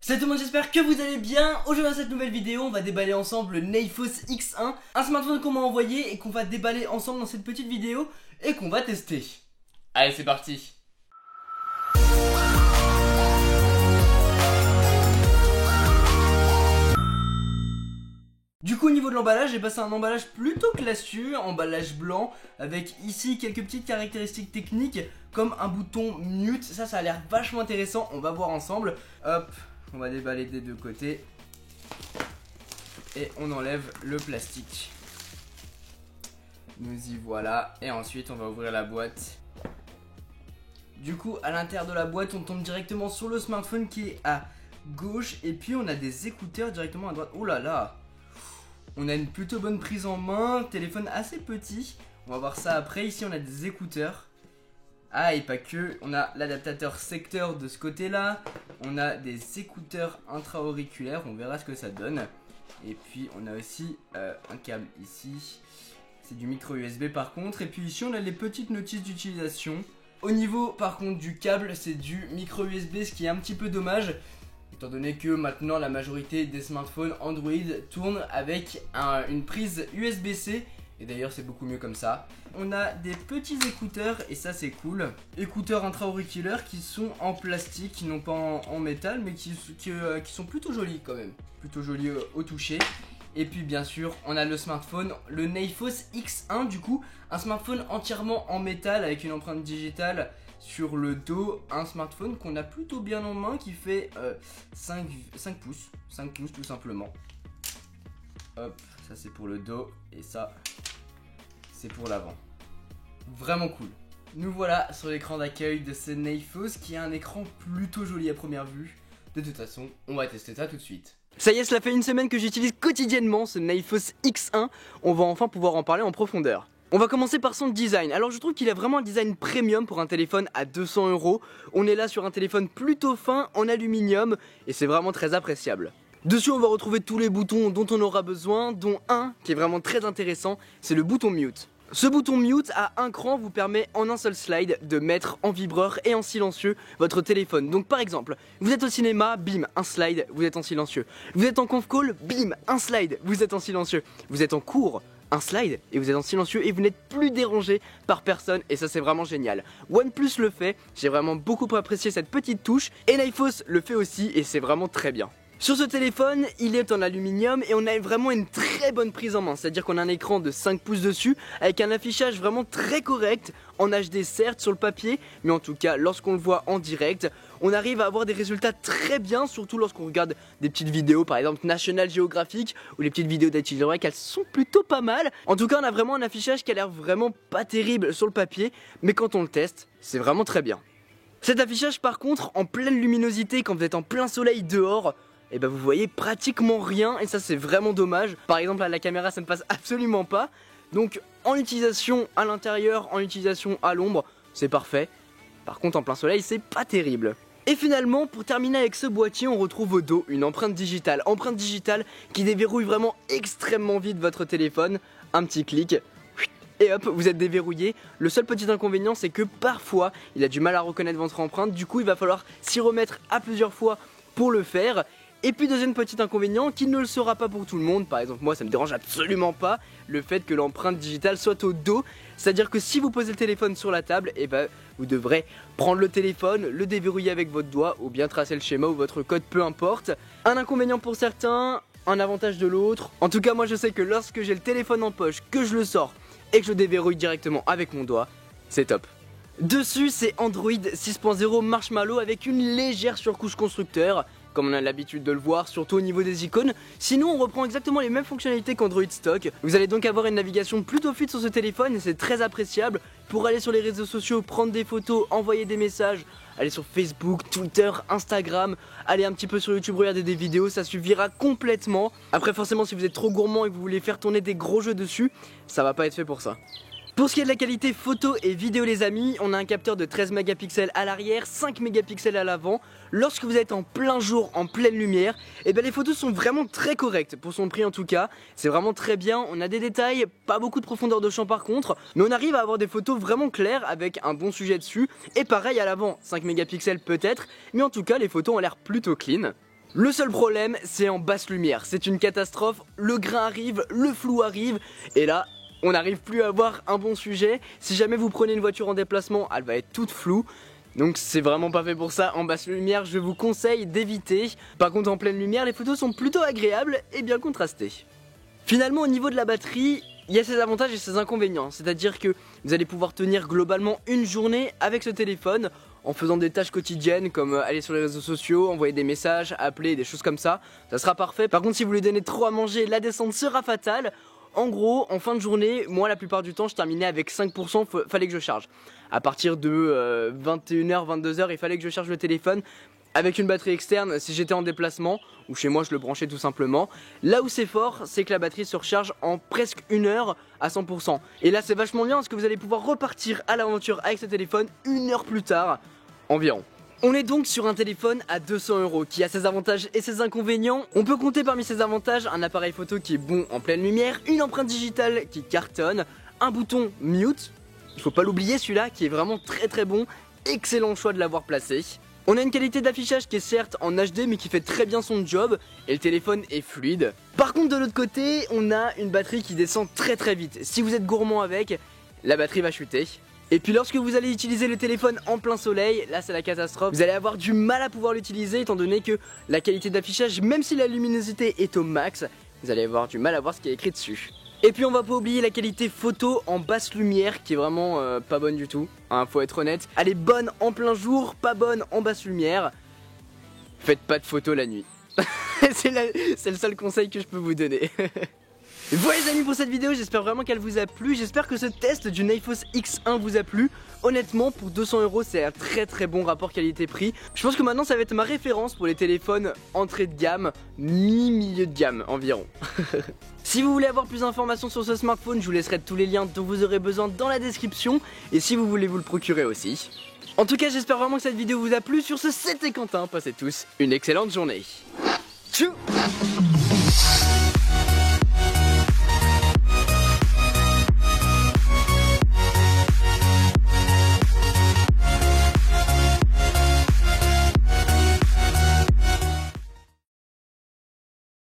Salut tout le monde, j'espère que vous allez bien. Aujourd'hui dans cette nouvelle vidéo, on va déballer ensemble le Neyfos X1, un smartphone qu'on m'a envoyé et qu'on va déballer ensemble dans cette petite vidéo et qu'on va tester. Allez, c'est parti. Du coup au niveau de l'emballage, j'ai passé un emballage plutôt classieux, emballage blanc, avec ici quelques petites caractéristiques techniques comme un bouton mute. Ça a l'air vachement intéressant, on va voir ensemble. Hop, on va déballer des deux côtés et on enlève le plastique. Nous y voilà, et ensuite on va ouvrir la boîte. Du coup à l'intérieur de la boîte on tombe directement sur le smartphone qui est à gauche, et puis on a des écouteurs directement à droite. Oh là là, on a une plutôt bonne prise en main, téléphone assez petit, on va voir ça après. Ici on a des écouteurs. Ah, et pas que, on a l'adaptateur secteur de ce côté là, on a des écouteurs intra-auriculaires, on verra ce que ça donne. Et puis on a aussi un câble ici, c'est du micro USB par contre. Et puis ici on a les petites notices d'utilisation. Au niveau par contre du câble, c'est du micro USB, ce qui est un petit peu dommage, étant donné que maintenant la majorité des smartphones Android tournent avec une prise USB-C. Et d'ailleurs c'est beaucoup mieux comme ça. On a des petits écouteurs et ça c'est cool. Écouteurs intra-auriculaires qui sont en plastique, qui n'ont pas en métal, mais qui sont plutôt jolis quand même. Plutôt jolis au toucher. Et puis bien sûr on a le smartphone, le Neyfos X1 du coup. Un smartphone entièrement en métal avec une empreinte digitale sur le dos. Un smartphone qu'on a plutôt bien en main, qui fait 5 pouces. 5 pouces tout simplement. Hop, ça c'est pour le dos et ça c'est pour l'avant. Vraiment cool. Nous voilà sur l'écran d'accueil de ce Neyfos qui a un écran plutôt joli à première vue. De toute façon, on va tester ça tout de suite. Ça y est, cela fait une semaine que j'utilise quotidiennement ce Neyfos X1. On va enfin pouvoir en parler en profondeur. On va commencer par son design. Alors je trouve qu'il a vraiment un design premium pour un téléphone à 200 €. On est là sur un téléphone plutôt fin en aluminium et c'est vraiment très appréciable. Dessus on va retrouver tous les boutons dont on aura besoin, dont un qui est vraiment très intéressant, c'est le bouton mute. Ce bouton mute à un cran vous permet en un seul slide de mettre en vibreur et en silencieux votre téléphone. Donc par exemple, vous êtes au cinéma, bim, un slide, vous êtes en silencieux. Vous êtes en conf call, bim, un slide, vous êtes en silencieux. Vous êtes en cours, un slide et vous êtes en silencieux et vous n'êtes plus dérangé par personne, et ça c'est vraiment génial. OnePlus le fait, j'ai vraiment beaucoup apprécié cette petite touche, et Neyfos le fait aussi et c'est vraiment très bien. Sur ce téléphone, il est en aluminium et on a vraiment une très bonne prise en main, c'est-à-dire qu'on a un écran de 5 pouces dessus avec un affichage vraiment très correct, en HD certes sur le papier, mais en tout cas lorsqu'on le voit en direct, on arrive à avoir des résultats très bien, surtout lorsqu'on regarde des petites vidéos par exemple National Geographic ou les petites vidéos d'HTC, elles sont plutôt pas mal. En tout cas on a vraiment un affichage qui a l'air vraiment pas terrible sur le papier, mais quand on le teste, c'est vraiment très bien. Cet affichage par contre, en pleine luminosité, quand vous êtes en plein soleil dehors, et bah vous voyez pratiquement rien, et ça c'est vraiment dommage. Par exemple à la caméra ça ne passe absolument pas. Donc en utilisation à l'intérieur, en utilisation à l'ombre, c'est parfait. Par contre en plein soleil c'est pas terrible. Et finalement, pour terminer avec ce boîtier, on retrouve au dos une empreinte digitale. Empreinte digitale qui déverrouille vraiment extrêmement vite votre téléphone. Un petit clic, et hop, vous êtes déverrouillé. Le seul petit inconvénient c'est que parfois il a du mal à reconnaître votre empreinte. Du coup il va falloir s'y remettre à plusieurs fois pour le faire. Et puis deuxième petit inconvénient qui ne le sera pas pour tout le monde, par exemple moi ça me dérange absolument pas, le fait que l'empreinte digitale soit au dos. C'est-à-dire que si vous posez le téléphone sur la table, et bah vous devrez prendre le téléphone, le déverrouiller avec votre doigt ou bien tracer le schéma ou votre code, peu importe. Un inconvénient pour certains, un avantage de l'autre. En tout cas moi je sais que lorsque j'ai le téléphone en poche, que je le sors et que je le déverrouille directement avec mon doigt, c'est top. Dessus c'est Android 6.0 Marshmallow avec une légère surcouche constructeur, comme on a l'habitude de le voir, surtout au niveau des icônes. Sinon on reprend exactement les mêmes fonctionnalités qu'Android stock. Vous allez donc avoir une navigation plutôt fluide sur ce téléphone et c'est très appréciable pour aller sur les réseaux sociaux, prendre des photos, envoyer des messages, aller sur Facebook, Twitter, Instagram, aller un petit peu sur YouTube, regarder des vidéos, ça suffira complètement. Après forcément si vous êtes trop gourmand et que vous voulez faire tourner des gros jeux dessus, ça va pas être fait pour ça. Pour ce qui est de la qualité photo et vidéo les amis, on a un capteur de 13 mégapixels à l'arrière, 5 mégapixels à l'avant. Lorsque vous êtes en plein jour, en pleine lumière, et ben les photos sont vraiment très correctes, pour son prix en tout cas. C'est vraiment très bien, on a des détails, pas beaucoup de profondeur de champ par contre, mais on arrive à avoir des photos vraiment claires avec un bon sujet dessus. Et pareil à l'avant, 5 mégapixels peut-être, mais en tout cas les photos ont l'air plutôt clean. Le seul problème, c'est en basse lumière, c'est une catastrophe, le grain arrive, le flou arrive, et là, on n'arrive plus à avoir un bon sujet. Si jamais vous prenez une voiture en déplacement, elle va être toute floue. Donc c'est vraiment pas fait pour ça. En basse lumière, je vous conseille d'éviter. Par contre, en pleine lumière, les photos sont plutôt agréables et bien contrastées. Finalement, au niveau de la batterie, il y a ses avantages et ses inconvénients. C'est-à-dire que vous allez pouvoir tenir globalement une journée avec ce téléphone en faisant des tâches quotidiennes comme aller sur les réseaux sociaux, envoyer des messages, appeler, des choses comme ça. Ça sera parfait. Par contre, si vous lui donnez trop à manger, la descente sera fatale. En gros, en fin de journée, moi la plupart du temps, je terminais avec 5%, fallait que je charge. À partir de 21h, 22h, il fallait que je charge le téléphone avec une batterie externe si j'étais en déplacement, ou chez moi je le branchais tout simplement. Là où c'est fort, c'est que la batterie se recharge en presque 1 heure à 100%. Et là c'est vachement bien parce que vous allez pouvoir repartir à l'aventure avec ce téléphone 1 heure plus tard environ. On est donc sur un téléphone à 200 € qui a ses avantages et ses inconvénients. On peut compter parmi ses avantages un appareil photo qui est bon en pleine lumière, une empreinte digitale qui cartonne, un bouton mute, il faut pas l'oublier celui-là qui est vraiment très bon, excellent choix de l'avoir placé. On a une qualité d'affichage qui est certes en HD mais qui fait très bien son job et le téléphone est fluide. Par contre de l'autre côté, on a une batterie qui descend très vite. Si vous êtes gourmand avec, la batterie va chuter. Et puis lorsque vous allez utiliser le téléphone en plein soleil, là c'est la catastrophe. Vous allez avoir du mal à pouvoir l'utiliser étant donné que la qualité d'affichage, même si la luminosité est au max, vous allez avoir du mal à voir ce qui est écrit dessus. Et puis on va pas oublier la qualité photo en basse lumière qui est vraiment pas bonne du tout, hein, faut être honnête. Elle est bonne en plein jour, pas bonne en basse lumière. Faites pas de photos la nuit. C'est le seul conseil que je peux vous donner. Voilà les amis pour cette vidéo, j'espère vraiment qu'elle vous a plu. J'espère que ce test du Neyfos X1 vous a plu. Honnêtement pour 200 € c'est un très bon rapport qualité-prix. Je pense que maintenant ça va être ma référence pour les téléphones entrée de gamme, milieu de gamme environ. Si vous voulez avoir plus d'informations sur ce smartphone, je vous laisserai tous les liens dont vous aurez besoin dans la description. Et si vous voulez vous le procurer aussi. En tout cas j'espère vraiment que cette vidéo vous a plu. Sur ce, c'était Quentin, passez tous une excellente journée. Tchou.